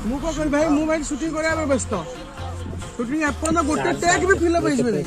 ମୁଁ କଣ କହିବି ଭାଇ, ମୁଁ ଭାଇ ସୁଟିଂ କରିବା ପାଇଁ ବ୍ୟସ୍ତ। ସୁଟିଂ ଏପର୍ଯ୍ୟନ୍ତ ଗୋଟେ ଟେକ୍ ବି ଫିଲ୍ ଅପ୍ ହେଇଯିବନି।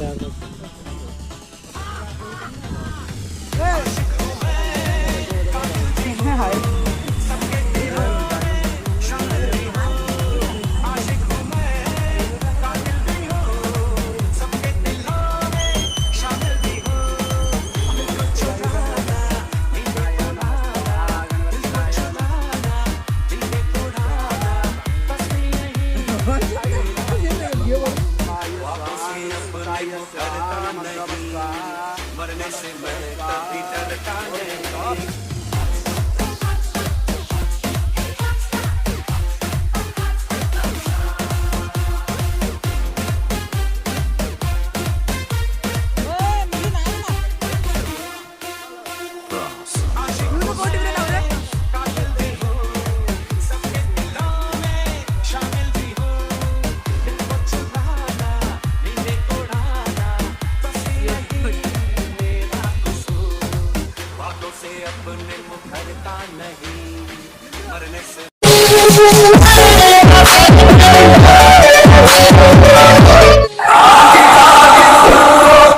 मरने से मैं कभी डरता नहीं। अपने मुखरता नहीं, मरने से